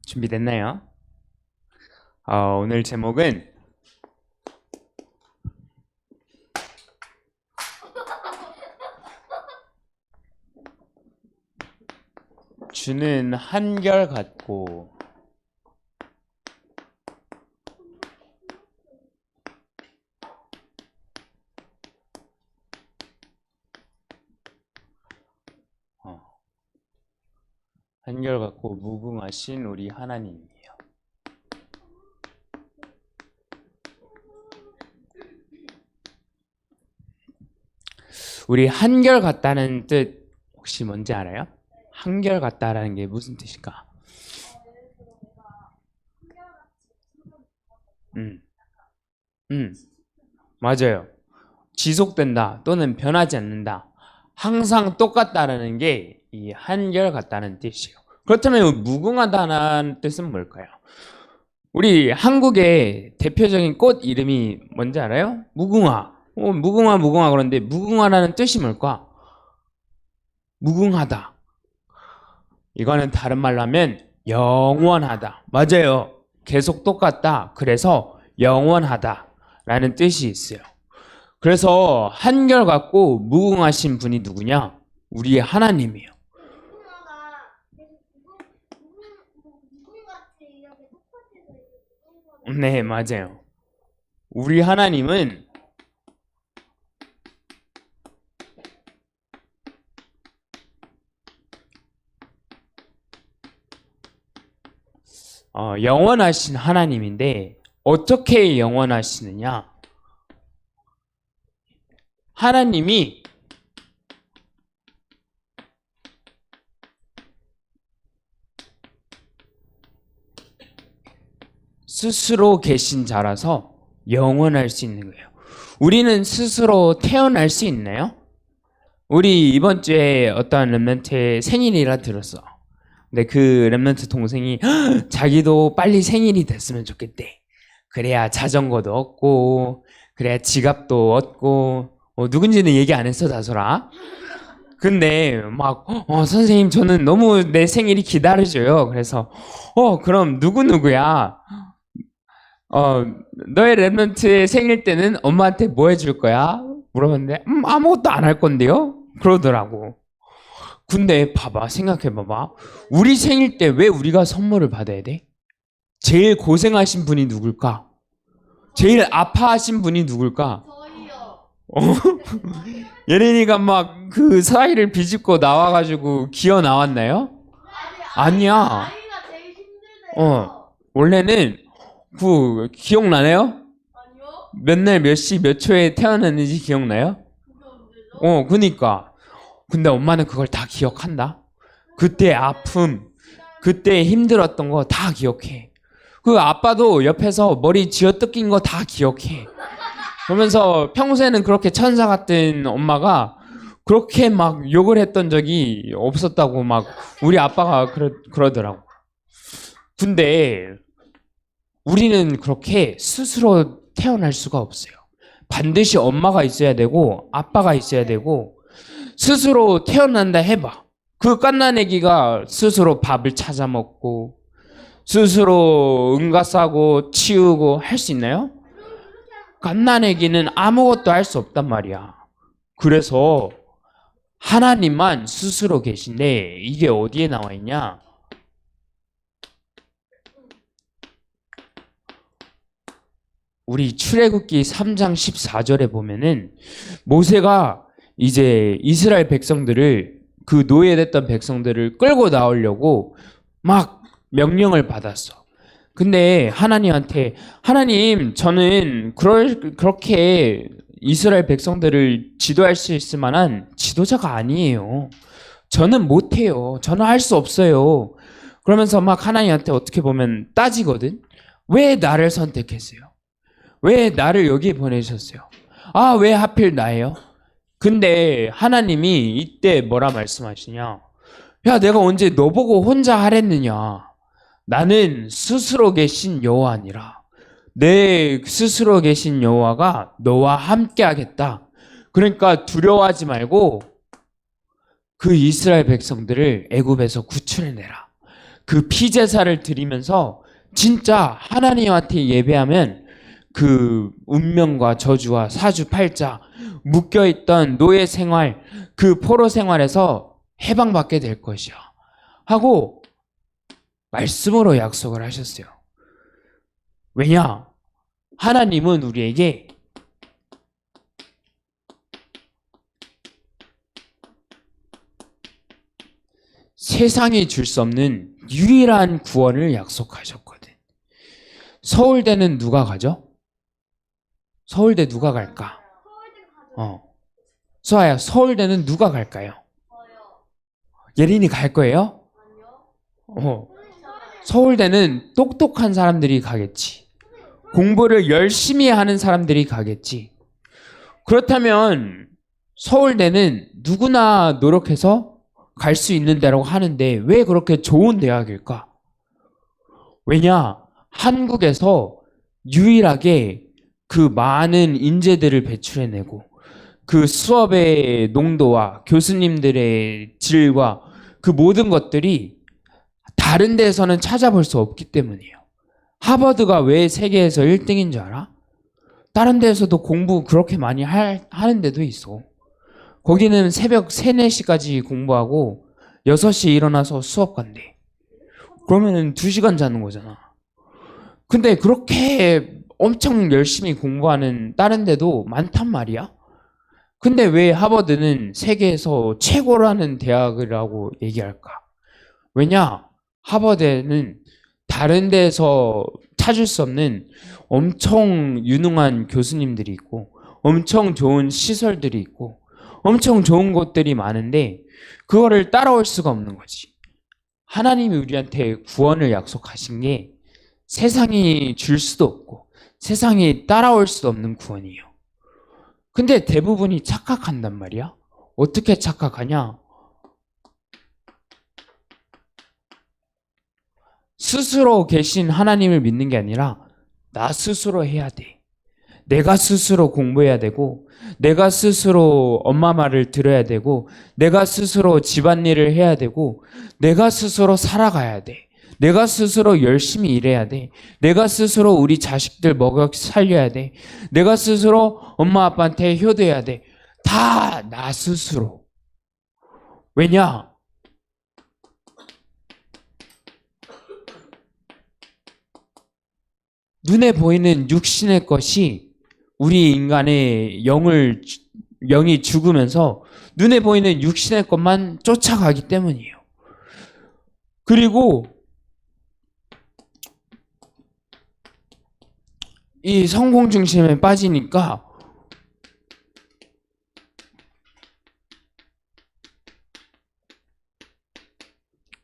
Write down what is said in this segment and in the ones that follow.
준비됐나요? 오늘 제목은 주는 한결같고 한결같고 무궁하신 우리 하나님이에요. 우리 한결같다는 뜻 혹시 뭔지 알아요? 한결같다라는 게 무슨 뜻일까? 음, 맞아요. 지속된다 또는 변하지 않는다. 항상 똑같다라는 게 이 한결같다는 뜻이에요. 그렇다면 무궁하다는 뜻은 뭘까요? 우리 한국의 대표적인 꽃 이름이 뭔지 알아요? 무궁화. 무궁화 그런데 무궁화라는 뜻이 뭘까? 무궁하다. 이거는 다른 말로 하면 영원하다. 맞아요. 계속 똑같다. 그래서 영원하다 라는 뜻이 있어요. 그래서 한결같고 무궁하신 분이 누구냐? 우리 하나님이에요. 네, 맞아요. 우리 하나님은 영원하신 하나님인데 어떻게 영원하시느냐? 하나님이 스스로 계신 자라서 영원할 수 있는 거예요. 우리는 스스로 태어날 수 있나요? 우리 이번 주에 어떤 랩런트의 생일이라 들었어. 근데 그 랩런트 동생이 자기도 빨리 생일이 됐으면 좋겠대. 그래야 자전거도 얻고 그래야 지갑도 얻고 누군지는 얘기 안 했어 다솔아. 근데 막 선생님 저는 너무 내 생일이 기다려져요. 그래서 그럼 누구야? 너의 랩런트의 생일 때는 엄마한테 뭐 해줄 거야? 물어봤는데 아무것도 안 할 건데요? 그러더라고. 근데 봐봐, 생각해봐봐. 우리 생일 때 왜 우리가 선물을 받아야 돼? 제일 고생하신 분이 누굴까? 제일 아파하신 분이 누굴까? 예린이가 막 그 사이를 비집고 나와가지고 기어 나왔나요? 아니야. 원래는 그 기억나나요? 몇 날 몇 시 몇 초에 태어났는지 기억나요? 그니까. 근데 엄마는 그걸 다 기억한다. 그때 아픔, 그때 힘들었던 거 다 기억해. 그 아빠도 옆에서 머리 쥐어뜯긴 거 다 기억해. 그러면서 평소에는 그렇게 천사 같은 엄마가 그렇게 막 욕을 했던 적이 없었다고 막 우리 아빠가 그러더라고. 근데 우리는 그렇게 스스로 태어날 수가 없어요. 반드시 엄마가 있어야 되고 아빠가 있어야 되고 스스로 태어난다 해봐. 그 갓난아기가 스스로 밥을 찾아 먹고 스스로 응가 싸고 치우고 할 수 있나요? 갓난아기는 아무것도 할 수 없단 말이야. 그래서 하나님만 스스로 계신데 이게 어디에 나와 있냐? 우리 출애굽기 3장 14절에 보면은 모세가 이제 이스라엘 백성들을 그 노예됐던 백성들을 끌고 나오려고 막 명령을 받았어. 근데 하나님한테 하나님 저는 그렇게 이스라엘 백성들을 지도할 수 있을 만한 지도자가 아니에요. 저는 못해요. 저는 할 수 없어요. 그러면서 막 하나님한테 어떻게 보면 따지거든. 왜 나를 선택했어요? 왜 나를 여기에 보내셨어요? 왜 하필 나예요? 근데 하나님이 이때 뭐라 말씀하시냐? 야, 내가 언제 너 보고 혼자 하랬느냐? 나는 스스로 계신 여호와니라. 내 스스로 계신 여호와가 너와 함께 하겠다. 그러니까 두려워하지 말고 그 이스라엘 백성들을 애굽에서 구출해내라. 그 피제사를 드리면서 진짜 하나님한테 예배하면 그 운명과 저주와 사주팔자 묶여있던 노예 생활, 그 포로 생활에서 해방받게 될 것이야 하고 말씀으로 약속을 하셨어요. 왜냐? 하나님은 우리에게 세상이 줄 수 없는 유일한 구원을 약속하셨거든. 서울대는 누가 가죠? 서울대 누가 갈까? 수아야, 서울대는 누가 갈까요? 예린이 갈 거예요? 서울대는 똑똑한 사람들이 가겠지. 공부를 열심히 하는 사람들이 가겠지. 그렇다면 서울대는 누구나 노력해서 갈 수 있는 데라고 하는데 왜 그렇게 좋은 대학일까? 왜냐? 한국에서 유일하게 그 많은 인재들을 배출해내고 그 수업의 농도와 교수님들의 질과 그 모든 것들이 다른 데에서는 찾아볼 수 없기 때문이에요. 하버드가 왜 세계에서 1등인 줄 알아? 다른 데에서도 공부 그렇게 많이 하는 데도 있어. 거기는 새벽 3, 4시까지 공부하고 6시에 일어나서 수업 간대. 그러면 2시간 자는 거잖아. 근데 그렇게 엄청 열심히 공부하는 다른 데도 많단 말이야. 근데 왜 하버드는 세계에서 최고라는 대학이라고 얘기할까? 왜냐? 하버드에는 다른 데서 찾을 수 없는 엄청 유능한 교수님들이 있고 엄청 좋은 시설들이 있고 엄청 좋은 곳들이 많은데 그거를 따라올 수가 없는 거지. 하나님이 우리한테 구원을 약속하신 게 세상이 줄 수도 없고 세상이 따라올 수도 없는 구원이에요. 근데 대부분이 착각한단 말이야. 어떻게 착각하냐? 스스로 계신 하나님을 믿는 게 아니라 나 스스로 해야 돼. 내가 스스로 공부해야 되고 내가 스스로 엄마 말을 들어야 되고 내가 스스로 집안일을 해야 되고 내가 스스로 살아가야 돼. 내가 스스로 열심히 일해야 돼. 내가 스스로 우리 자식들 먹여 살려야 돼. 내가 스스로 엄마 아빠한테 효도해야 돼. 다 나 스스로. 왜냐? 눈에 보이는 육신의 것이 우리 인간의 영이 죽으면서 눈에 보이는 육신의 것만 쫓아가기 때문이에요. 그리고 이 성공 중심에 빠지니까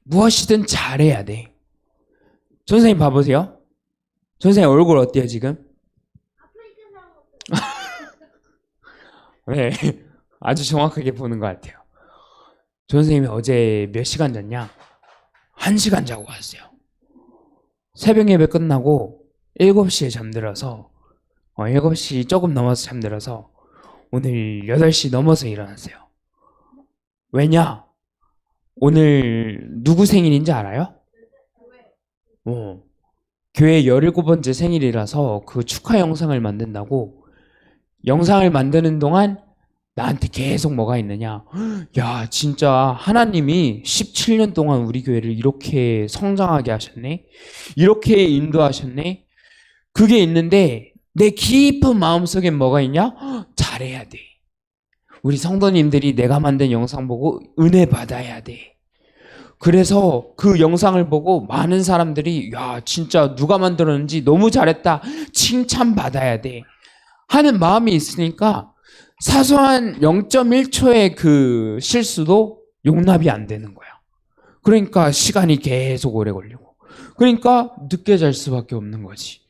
무엇이든 잘해야 돼. 선생님 봐보세요. 선생님 얼굴 어때요 지금? 네, 아주 정확하게 보는 것 같아요. 선생님이 어제 몇 시간 잤냐? 1시간 자고 왔어요. 새벽 예배 끝나고 7시에 잠들어서 7시 조금 넘어서 잠들어서 오늘 8시 넘어서 일어났어요. 왜냐? 오늘 누구 생일인지 알아요? 교회 17번째 생일이라서 그 축하 영상을 만든다고. 영상을 만드는 동안 나한테 계속 뭐가 있느냐? 야, 진짜 하나님이 17년 동안 우리 교회를 이렇게 성장하게 하셨네? 이렇게 인도하셨네? 그게 있는데 내 깊은 마음속에 뭐가 있냐? 잘해야 돼. 우리 성도님들이 내가 만든 영상 보고 은혜 받아야 돼. 그래서 그 영상을 보고 많은 사람들이 야, 진짜 누가 만들었는지 너무 잘했다. 칭찬받아야 돼. 하는 마음이 있으니까 사소한 0.1초의 그 실수도 용납이 안 되는 거야. 그러니까 시간이 계속 오래 걸리고. 그러니까 늦게 잘 수밖에 없는 거지.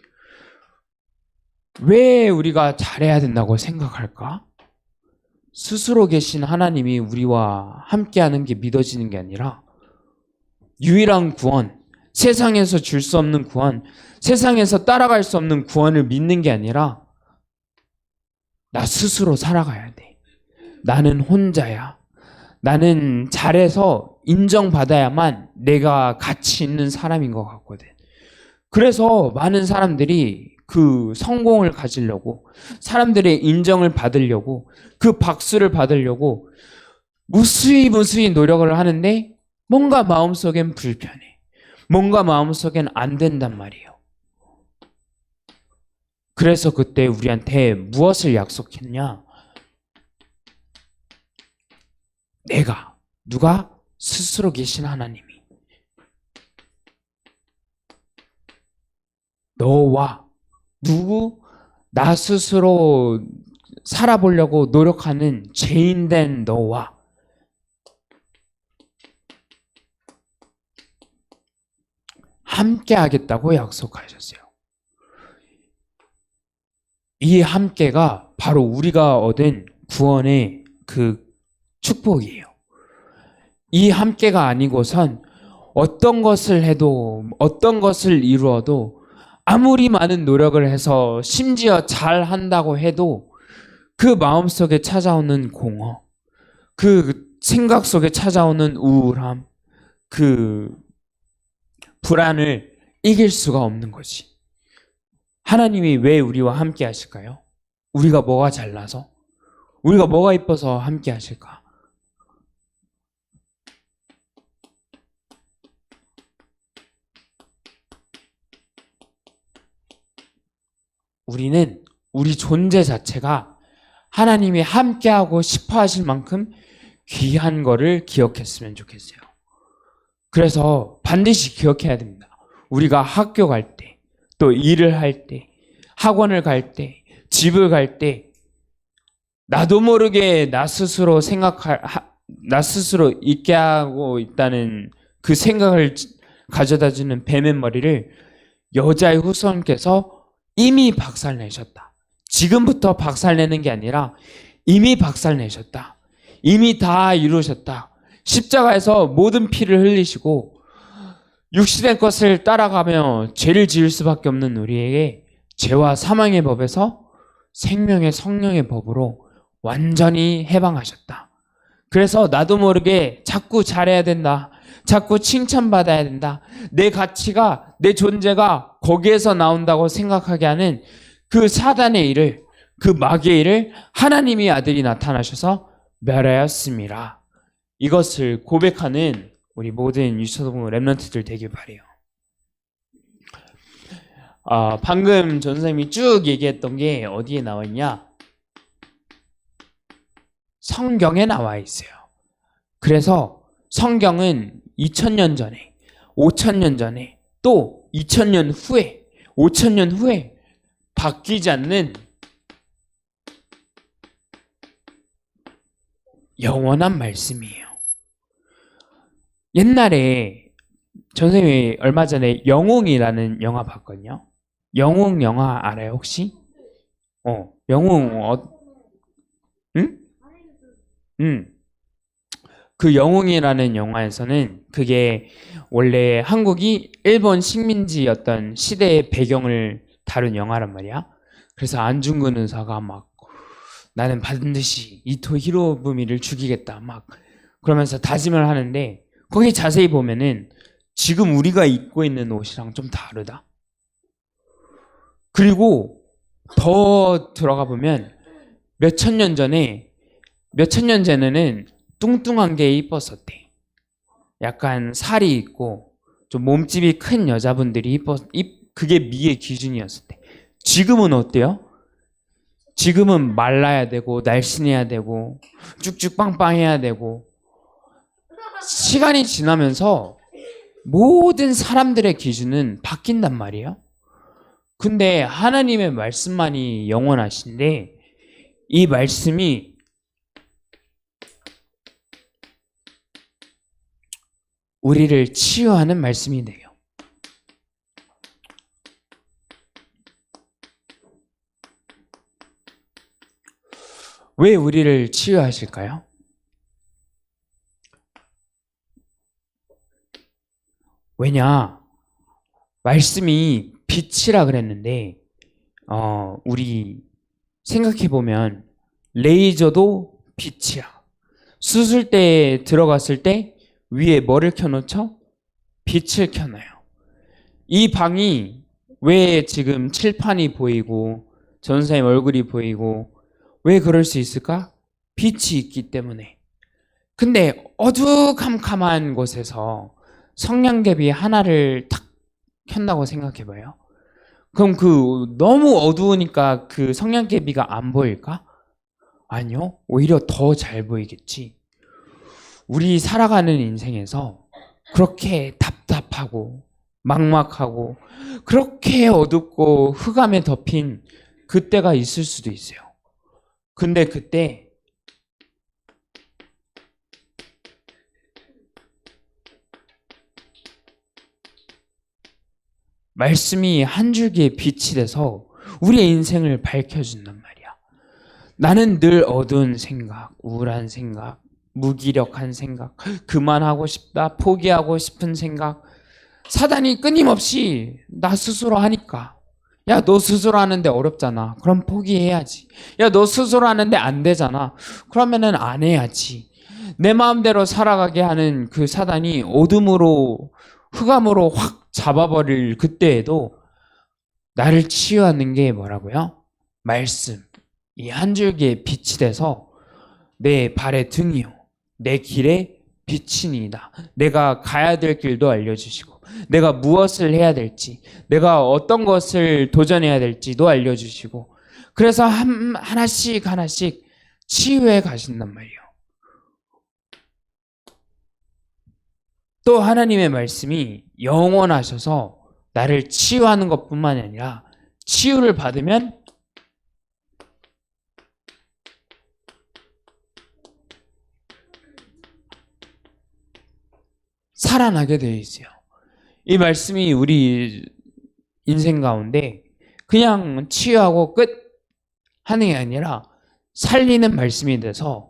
왜 우리가 잘해야 된다고 생각할까? 스스로 계신 하나님이 우리와 함께하는 게 믿어지는 게 아니라 유일한 구원, 세상에서 줄 수 없는 구원, 세상에서 따라갈 수 없는 구원을 믿는 게 아니라 나 스스로 살아가야 돼. 나는 혼자야. 나는 잘해서 인정받아야만 내가 가치 있는 사람인 것 같거든. 그래서 많은 사람들이 그 성공을 가지려고, 사람들의 인정을 받으려고, 그 박수를 받으려고 무수히 노력을 하는데 뭔가 마음속엔 불편해. 뭔가 마음속엔 안 된단 말이에요. 그래서 그때 우리한테 무엇을 약속했냐? 누가? 스스로 계신 하나님이 너와 나 스스로 살아보려고 노력하는 죄인된 너와 함께 하겠다고 약속하셨어요. 이 함께가 바로 우리가 얻은 구원의 그 축복이에요. 이 함께가 아니고선 어떤 것을 해도, 어떤 것을 이루어도, 아무리 많은 노력을 해서 심지어 잘 한다고 해도 그 마음속에 찾아오는 공허, 그 생각 속에 찾아오는 우울함, 그 불안을 이길 수가 없는 거지. 하나님이 왜 우리와 함께 하실까요? 우리가 뭐가 잘나서? 우리가 뭐가 이뻐서 함께 하실까? 우리는 우리 존재 자체가 하나님이 함께하고 싶어 하실 만큼 귀한 거를 기억했으면 좋겠어요. 그래서 반드시 기억해야 됩니다. 우리가 학교 갈 때, 또 일을 할 때, 학원을 갈 때, 집을 갈 때, 나도 모르게 나 스스로 있게 하고 있다는 그 생각을 가져다 주는 뱀의 머리를 여자의 후손께서 이미 박살내셨다. 지금부터 박살내는 게 아니라 이미 박살내셨다. 이미 다 이루셨다. 십자가에서 모든 피를 흘리시고 육신의 것을 따라가며 죄를 지을 수밖에 없는 우리에게 죄와 사망의 법에서 생명의 성령의 법으로 완전히 해방하셨다. 그래서 나도 모르게 자꾸 잘해야 된다. 자꾸 칭찬받아야 된다. 내 가치가, 내 존재가 거기에서 나온다고 생각하게 하는 그 사단의 일을, 그 마귀의 일을 하나님의 아들이 나타나셔서 멸하였습니다. 이것을 고백하는 우리 모든 유초동 랩런트들 되길 바래요. 방금 전 선생님이 쭉 얘기했던 게 어디에 나와 있냐? 성경에 나와 있어요. 그래서 성경은 2000년 전에, 5000년 전에, 또 2000년 후에, 5000년 후에 바뀌지 않는 영원한 말씀이에요. 옛날에 전 선생님이 얼마 전에 영웅이라는 영화 봤거든요. 영웅 영화 알아요 혹시? 영웅 응? 그 영웅이라는 영화에서는 그게 원래 한국이 일본 식민지였던 시대의 배경을 다룬 영화란 말이야. 그래서 안중근 의사가 막 나는 반드시 이토 히로부미를 죽이겠다 막 그러면서 다짐을 하는데 거기 자세히 보면은 지금 우리가 입고 있는 옷이랑 좀 다르다. 그리고 더 들어가 보면 몇천 년 전에는 뚱뚱한 게 이뻤었대. 약간 살이 있고 좀 몸집이 큰 여자분들이 그게 미의 기준이었었대. 지금은 어때요? 지금은 말라야 되고 날씬해야 되고 쭉쭉 빵빵해야 되고 시간이 지나면서 모든 사람들의 기준은 바뀐단 말이에요. 근데 하나님의 말씀만이 영원하신데 이 말씀이 우리를 치유하는 말씀이 돼요. 왜 우리를 치유하실까요? 왜냐? 말씀이 빛이라 그랬는데 우리 생각해보면 레이저도 빛이야. 수술대에 들어갔을 때 위에 뭐를 켜놓죠? 빛을 켜놔요. 이 방이 왜 지금 칠판이 보이고 전사님 얼굴이 보이고 왜 그럴 수 있을까? 빛이 있기 때문에. 근데 어두컴컴한 곳에서 성냥개비 하나를 탁 켠다고 생각해봐요. 그럼 그 너무 어두우니까 그 성냥개비가 안 보일까? 아니요. 오히려 더 잘 보이겠지. 우리 살아가는 인생에서 그렇게 답답하고 막막하고 그렇게 어둡고 흑암에 덮인 그때가 있을 수도 있어요. 근데 그때 말씀이 한 줄기의 빛이 돼서 우리의 인생을 밝혀준단 말이야. 나는 늘 어두운 생각, 우울한 생각, 무기력한 생각, 그만하고 싶다, 포기하고 싶은 생각, 사단이 끊임없이 나 스스로 하니까, 야, 너 스스로 하는데 어렵잖아. 그럼 포기해야지. 야, 너 스스로 하는데 안 되잖아. 그러면은 안 해야지. 내 마음대로 살아가게 하는 그 사단이 어둠으로, 흑암으로 확 잡아버릴 그때에도 나를 치유하는 게 뭐라고요? 말씀. 이 한 줄기의 빛이 돼서 내 발의 등이요, 내 길에 빛이니이다. 내가 가야 될 길도 알려주시고, 내가 무엇을 해야 될지, 내가 어떤 것을 도전해야 될지도 알려주시고, 그래서 하나씩 하나씩 치유해 가신단 말이에요. 또 하나님의 말씀이 영원하셔서 나를 치유하는 것뿐만이 아니라 치유를 받으면 살아나게 되어 있어요. 이 말씀이 우리 인생 가운데 그냥 치유하고 끝 하는 게 아니라 살리는 말씀이 돼서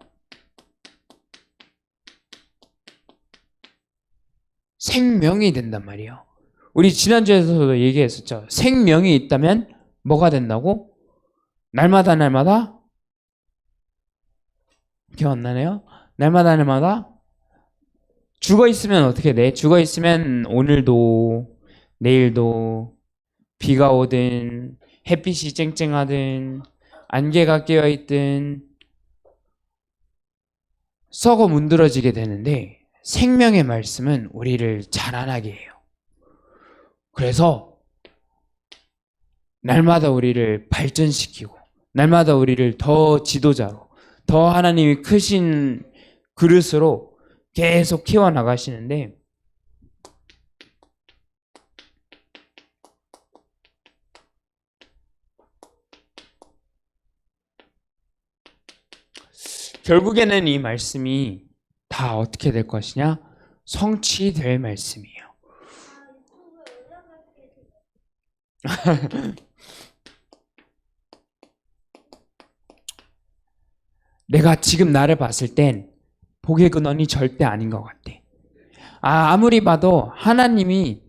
생명이 된단 말이에요. 우리 지난주에서도 얘기했었죠. 생명이 있다면 뭐가 된다고? 날마다 날마다 기억 안 나네요? 날마다 날마다 죽어 있으면 어떻게 돼? 죽어 있으면 오늘도 내일도 비가 오든 햇빛이 쨍쨍하든 안개가 끼어 있든 썩어 문드러지게 되는데 생명의 말씀은 우리를 자라나게 해요. 그래서 날마다 우리를 발전시키고 날마다 우리를 더 지도자로 더 하나님이 크신 그릇으로 계속 키워나가시는데 결국에는 이 말씀이 다 어떻게 될 것이냐? 성취될 말씀이에요. 내가 지금 나를 봤을 땐 복의 근원이 절대 아닌 것 같아. 아무리 봐도 하나님이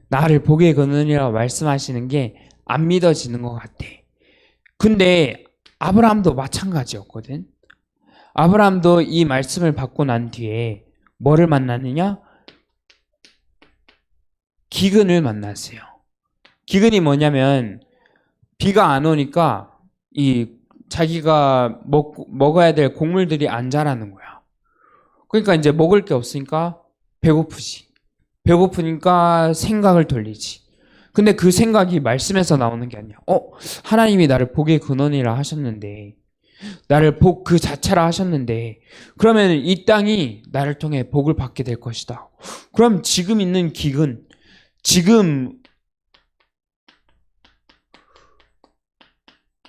나를 복의 근원이라고 말씀하시는 게 안 믿어지는 것 같아. 근데 아브라함도 마찬가지였거든. 아브라함도 이 말씀을 받고 난 뒤에 뭐를 만나느냐? 기근을 만났어요. 기근이 뭐냐면 비가 안 오니까 이 자기가 먹어야 될 곡물들이 안 자라는 거야. 그러니까 이제 먹을 게 없으니까 배고프지. 배고프니까 생각을 돌리지. 근데 그 생각이 말씀에서 나오는 게 아니야. 하나님이 나를 복의 근원이라 하셨는데, 나를 복 그 자체라 하셨는데, 그러면 이 땅이 나를 통해 복을 받게 될 것이다. 그럼 지금 있는 기근, 지금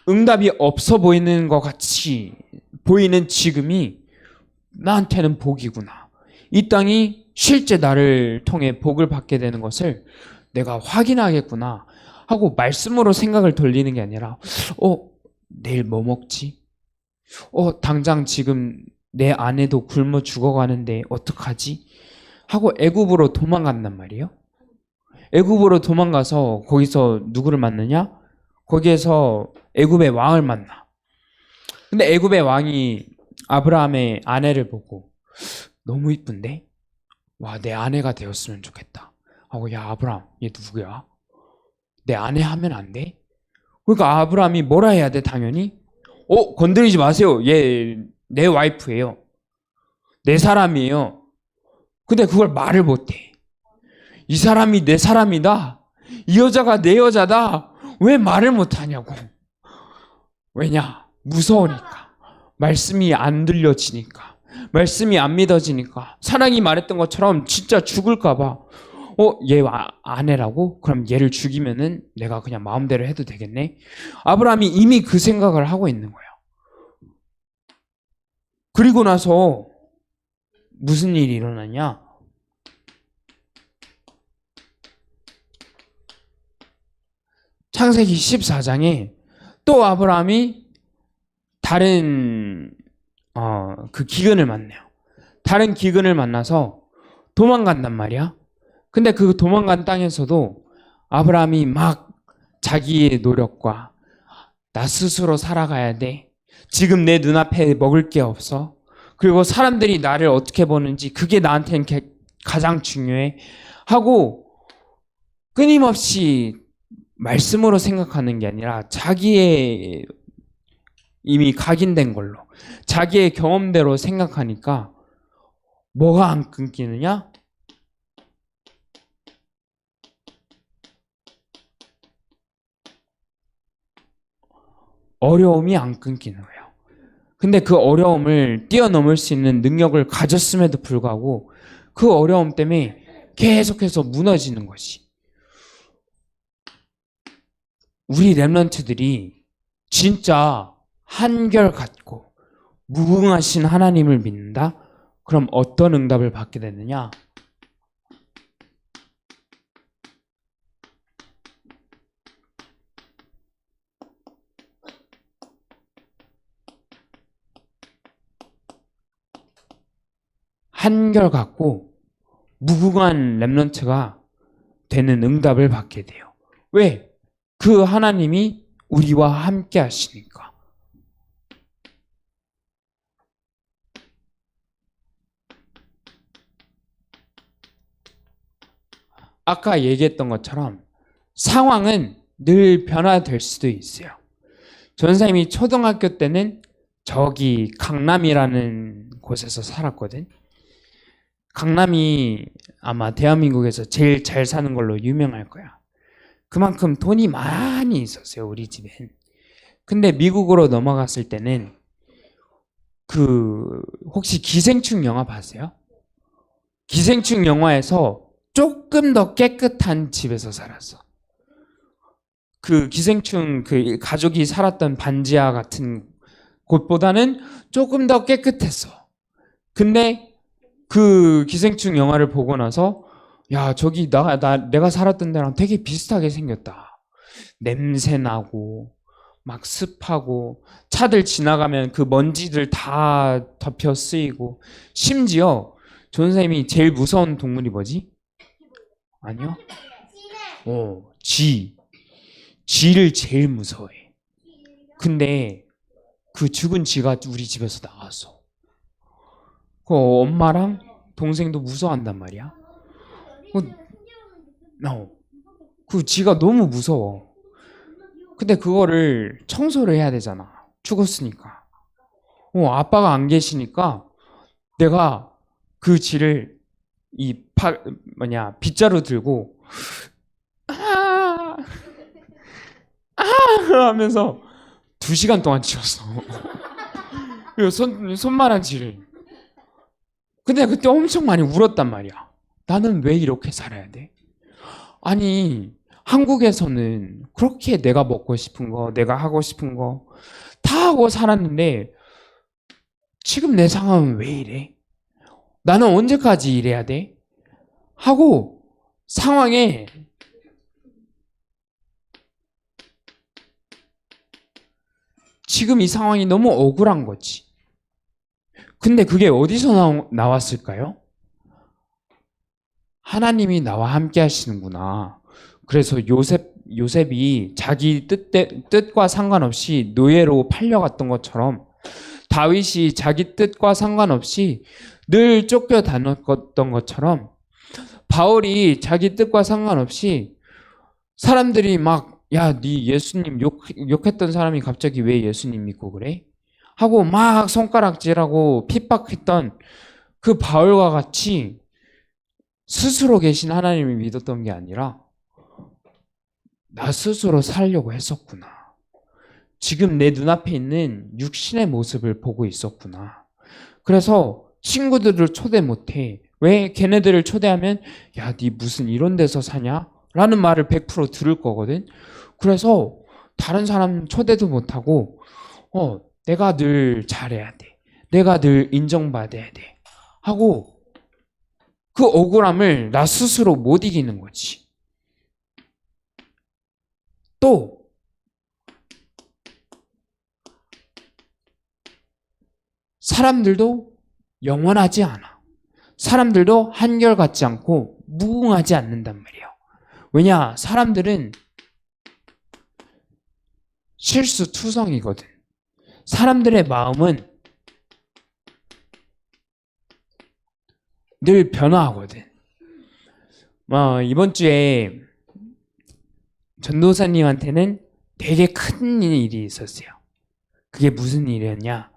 응답이 없어 보이는 것 같이 보이는 지금이 나한테는 복이구나. 이 땅이 실제 나를 통해 복을 받게 되는 것을 내가 확인하겠구나 하고 말씀으로 생각을 돌리는 게 아니라 내일 뭐 먹지? 당장 지금 내 아내도 굶어 죽어가는데 어떡하지? 하고 애굽으로 도망간단 말이에요. 애굽으로 도망가서 거기서 누구를 만나냐? 거기에서 애굽의 왕을 만나. 근데 애굽의 왕이 아브라함의 아내를 보고 너무 이쁜데? 와, 내 아내가 되었으면 좋겠다 하고, 야, 아브라함, 얘 누구야? 내 아내 하면 안 돼? 그러니까 아브라함이 뭐라 해야 돼? 당연히 건드리지 마세요. 얘 내 와이프예요. 내 사람이에요. 근데 그걸 말을 못해. 이 사람이 내 사람이다. 이 여자가 내 여자다. 왜 말을 못하냐고. 왜냐? 무서우니까. 말씀이 안 들려지니까. 말씀이 안 믿어지니까. 사랑이 말했던 것처럼 진짜 죽을까 봐. 얘 아내라고? 그럼 얘를 죽이면은 내가 그냥 마음대로 해도 되겠네? 아브라함이 이미 그 생각을 하고 있는 거예요. 그리고 나서 무슨 일이 일어나냐? 창세기 14장에 또 아브라함이 다른 그 기근을 만나요. 다른 기근을 만나서 도망간단 말이야. 근데 그 도망간 땅에서도 아브라함이 막 자기의 노력과 나 스스로 살아가야 돼. 지금 내 눈앞에 먹을 게 없어. 그리고 사람들이 나를 어떻게 보는지 그게 나한테는 가장 중요해. 하고 끊임없이 말씀으로 생각하는 게 아니라 자기의 이미 각인된 걸로 자기의 경험대로 생각하니까 뭐가 안 끊기느냐? 어려움이 안 끊기는 거예요. 근데 그 어려움을 뛰어넘을 수 있는 능력을 가졌음에도 불구하고 그 어려움 때문에 계속해서 무너지는 것이. 우리 렘넌트들이 진짜 한결같고 무궁하신 하나님을 믿는다? 그럼 어떤 응답을 받게 되느냐? 한결같고 무궁한 렘넌트가 되는 응답을 받게 돼요. 왜? 그 하나님이 우리와 함께 하시니까. 아까 얘기했던 것처럼 상황은 늘 변화될 수도 있어요. 전사님이 초등학교 때는 저기 강남이라는 곳에서 살았거든. 강남이 아마 대한민국에서 제일 잘 사는 걸로 유명할 거야. 그만큼 돈이 많이 있었어요, 우리 집엔. 근데 미국으로 넘어갔을 때는 혹시 기생충 영화 봤어요? 기생충 영화에서 조금 더 깨끗한 집에서 살았어. 그 기생충 그 가족이 살았던 반지하 같은 곳보다는 조금 더 깨끗했어. 근데 그 기생충 영화를 보고 나서 야, 저기 내가 살았던 데랑 되게 비슷하게 생겼다. 냄새 나고 막 습하고 차들 지나가면 그 먼지들 다 덮여 쓰이고 심지어 존 선생님이 제일 무서운 동물이 뭐지? 아니요? 쥐를 제일 무서워해. 근데 그 죽은 쥐가 우리 집에서 나왔어. 그 엄마랑 동생도 무서워한단 말이야. 그 쥐가 너무 무서워. 근데 그거를 청소를 해야 되잖아. 죽었으니까. 아빠가 안 계시니까 내가 그 쥐를 빗자루 들고 하면서 2시간 동안 치웠어. 손만한 쥐를. 근데 그때 엄청 많이 울었단 말이야. 나는 왜 이렇게 살아야 돼? 아니, 한국에서는 그렇게 내가 먹고 싶은 거, 내가 하고 싶은 거 다 하고 살았는데 지금 내 상황은 왜 이래? 나는 언제까지 이래야 돼? 하고 상황에 지금 이 상황이 너무 억울한 거지. 근데 그게 어디서 나왔을까요? 하나님이 나와 함께 하시는구나. 그래서 요셉이 자기 뜻과 상관없이 노예로 팔려갔던 것처럼 다윗이 자기 뜻과 상관없이 늘 쫓겨다녔던 것처럼 바울이 자기 뜻과 상관없이 사람들이 막 야, 네 예수님 욕했던 사람이 갑자기 왜 예수님 믿고 그래? 하고 막 손가락질하고 핍박했던 그 바울과 같이 스스로 계신 하나님을 믿었던 게 아니라 나 스스로 살려고 했었구나. 지금 내 눈앞에 있는 육신의 모습을 보고 있었구나. 그래서 친구들을 초대 못해. 왜? 걔네들을 초대하면 야, 네 무슨 이런 데서 사냐? 라는 말을 100% 들을 거거든. 그래서 다른 사람 초대도 못하고 내가 늘 잘해야 돼. 내가 늘 인정받아야 돼. 하고 그 억울함을 나 스스로 못 이기는 거지. 또 사람들도 영원하지 않아. 사람들도 한결같지 않고 무궁하지 않는단 말이에요. 왜냐? 사람들은 실수투성이거든. 사람들의 마음은 늘 변화하거든. 이번 주에 전도사님한테는 되게 큰 일이 있었어요. 그게 무슨 일이었냐?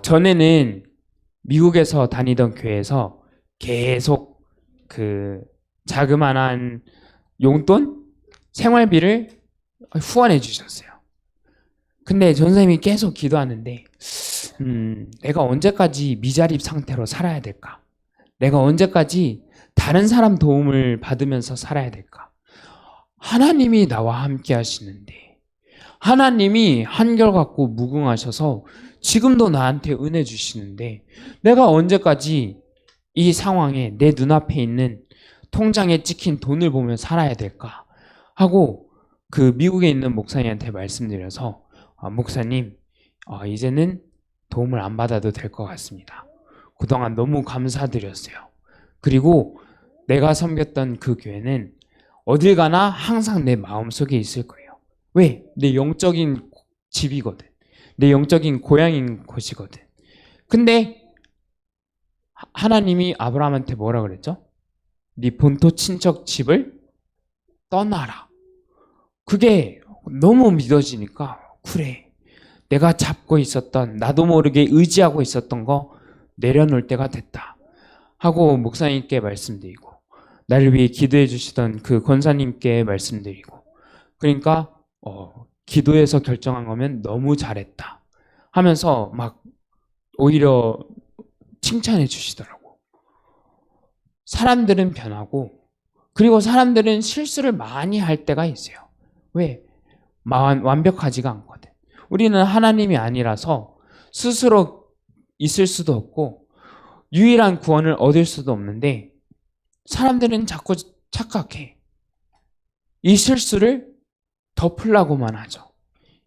전에는 미국에서 다니던 교회에서 계속 그 자그마한 용돈? 생활비를 후원해 주셨어요. 근데 전사님이 계속 기도하는데 내가 언제까지 미자립 상태로 살아야 될까? 내가 언제까지 다른 사람 도움을 받으면서 살아야 될까? 하나님이 나와 함께 하시는데 하나님이 한결같고 무궁하셔서 지금도 나한테 은혜 주시는데 내가 언제까지 이 상황에 내 눈앞에 있는 통장에 찍힌 돈을 보며 살아야 될까? 하고 그 미국에 있는 목사님한테 말씀드려서 목사님 이제는 도움을 안 받아도 될 것 같습니다. 그동안 너무 감사드렸어요. 그리고 내가 섬겼던 그 교회는 어딜 가나 항상 내 마음속에 있을 거예요. 왜? 내 영적인 집이거든. 내 영적인 고향인 곳이거든. 근데 하나님이 아브라함한테 뭐라 그랬죠? 네 본토 친척 집을 떠나라. 그게 너무 믿어지니까 그래. 내가 잡고 있었던 나도 모르게 의지하고 있었던 거 내려놓을 때가 됐다. 하고 목사님께 말씀드리고 나를 위해 기도해 주시던 그 권사님께 말씀드리고 그러니까 기도해서 결정한 거면 너무 잘했다 하면서 막 오히려 칭찬해 주시더라고. 사람들은 변하고 그리고 사람들은 실수를 많이 할 때가 있어요. 왜? 완벽하지가 않거든. 우리는 하나님이 아니라서 스스로 있을 수도 없고 유일한 구원을 얻을 수도 없는데 사람들은 자꾸 착각해. 이 실수를 덮으려고만 하죠.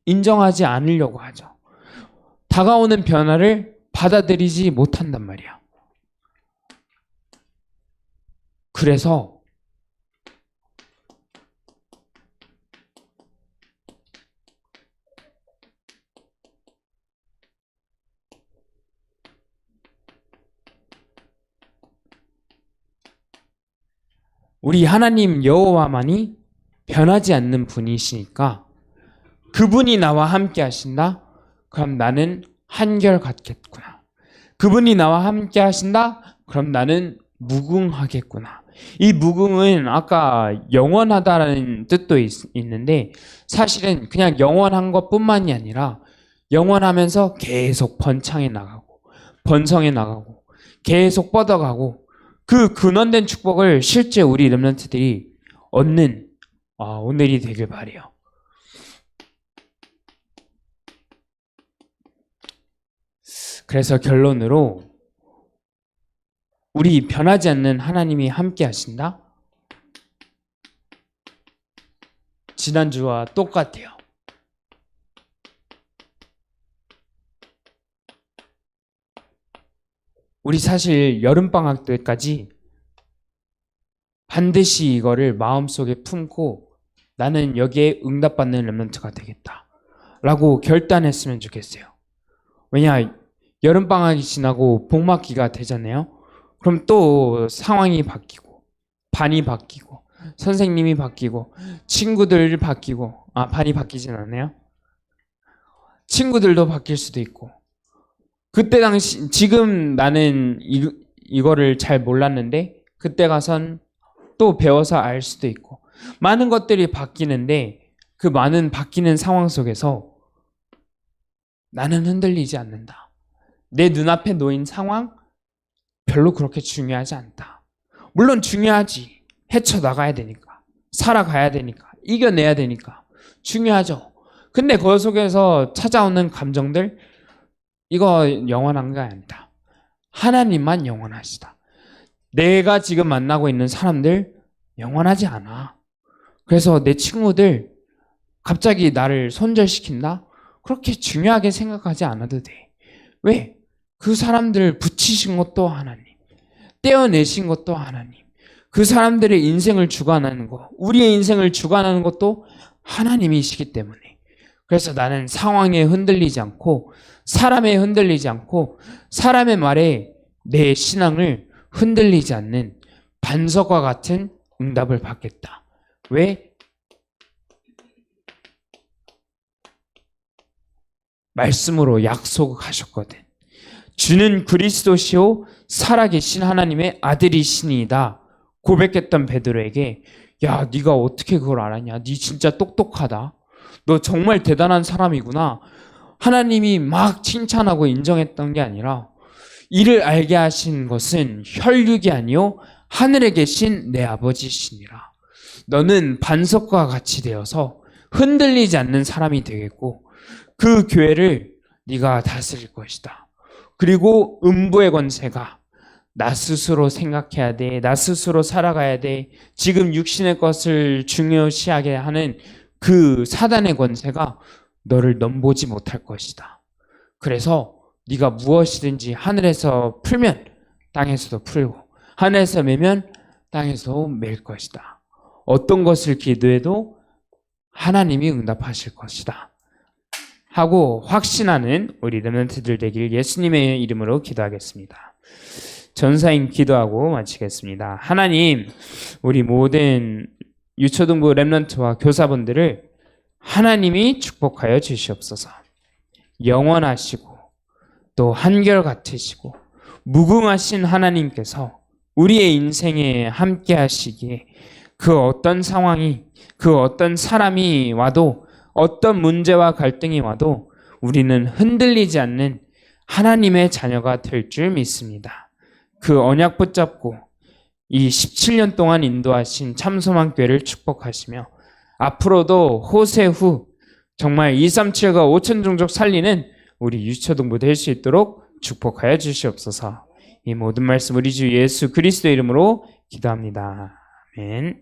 인정하지 않으려고 하죠. 다가오는 변화를 받아들이지 못한단 말이야. 그래서 우리 하나님 여호와만이 변하지 않는 분이시니까 그분이 나와 함께 하신다? 그럼 나는 한결같겠구나. 그분이 나와 함께 하신다? 그럼 나는 무궁하겠구나. 이 무궁은 아까 영원하다라는 뜻도 있는데 사실은 그냥 영원한 것뿐만이 아니라 영원하면서 계속 번창해 나가고 번성해 나가고 계속 뻗어가고 그 근원된 축복을 실제 우리 렘넌트들이 얻는 오늘이 되길 바라요. 그래서 결론으로 우리 변하지 않는 하나님이 함께 하신다? 지난주와 똑같아요. 우리 사실 여름방학 때까지 반드시 이거를 마음속에 품고 나는 여기에 응답받는 렘넌트가 되겠다 라고 결단했으면 좋겠어요. 왜냐, 여름방학이 지나고 복학기가 되잖아요. 그럼 또 상황이 바뀌고, 반이 바뀌고, 선생님이 바뀌고, 친구들 바뀌고, 반이 바뀌진 않네요. 친구들도 바뀔 수도 있고. 그때 당시, 지금 나는 이거를 잘 몰랐는데, 그때 가선 또 배워서 알 수도 있고. 많은 것들이 바뀌는데, 그 많은 바뀌는 상황 속에서 나는 흔들리지 않는다. 내 눈앞에 놓인 상황 별로 그렇게 중요하지 않다. 물론 중요하지. 헤쳐나가야 되니까. 살아가야 되니까. 이겨내야 되니까. 중요하죠. 근데 그 속에서 찾아오는 감정들, 이거 영원한 게 아니다. 하나님만 영원하시다. 내가 지금 만나고 있는 사람들 영원하지 않아. 그래서 내 친구들 갑자기 나를 손절시킨다? 그렇게 중요하게 생각하지 않아도 돼. 왜? 그 사람들을 붙이신 것도 하나님, 떼어내신 것도 하나님, 그 사람들의 인생을 주관하는 것, 우리의 인생을 주관하는 것도 하나님이시기 때문에. 그래서 나는 상황에 흔들리지 않고, 사람에 흔들리지 않고, 사람의 말에 내 신앙을 흔들리지 않는 반석과 같은 응답을 받겠다. 왜? 말씀으로 약속하셨거든. 주는 그리스도시요 살아계신 하나님의 아들이시니이다 고백했던 베드로에게, 야, 네가 어떻게 그걸 알았냐? 네 진짜 똑똑하다. 너 정말 대단한 사람이구나. 하나님이 막 칭찬하고 인정했던 게 아니라, 이를 알게 하신 것은 혈육이 아니요 하늘에 계신 내 아버지시니라. 너는 반석과 같이 되어서 흔들리지 않는 사람이 되겠고, 그 교회를 네가 다스릴 것이다. 그리고 음부의 권세가 나 스스로 생각해야 돼. 나 스스로 살아가야 돼. 지금 육신의 것을 중요시하게 하는 그 사단의 권세가 너를 넘보지 못할 것이다. 그래서 네가 무엇이든지 하늘에서 풀면 땅에서도 풀고, 하늘에서 매면 땅에서 맬 것이다. 어떤 것을 기도해도 하나님이 응답하실 것이다 하고 확신하는 우리 렘넌트들 되길 예수님의 이름으로 기도하겠습니다. 전사인 기도하고 마치겠습니다. 하나님, 우리 모든 유초등부 렘넌트와 교사분들을 하나님이 축복하여 주시옵소서. 영원하시고 또 한결같으시고 무궁하신 하나님께서 우리의 인생에 함께 하시기에, 그 어떤 상황이, 그 어떤 사람이 와도, 어떤 문제와 갈등이 와도 우리는 흔들리지 않는 하나님의 자녀가 될 줄 믿습니다. 그 언약 붙잡고 이 17년 동안 인도하신 참소망교회를 축복하시며, 앞으로도 호세 후 정말 237과 5천 종족 살리는 우리 유초등부 될 수 있도록 축복하여 주시옵소서. 이 모든 말씀 우리 주 예수 그리스도의 이름으로 기도합니다. 아멘.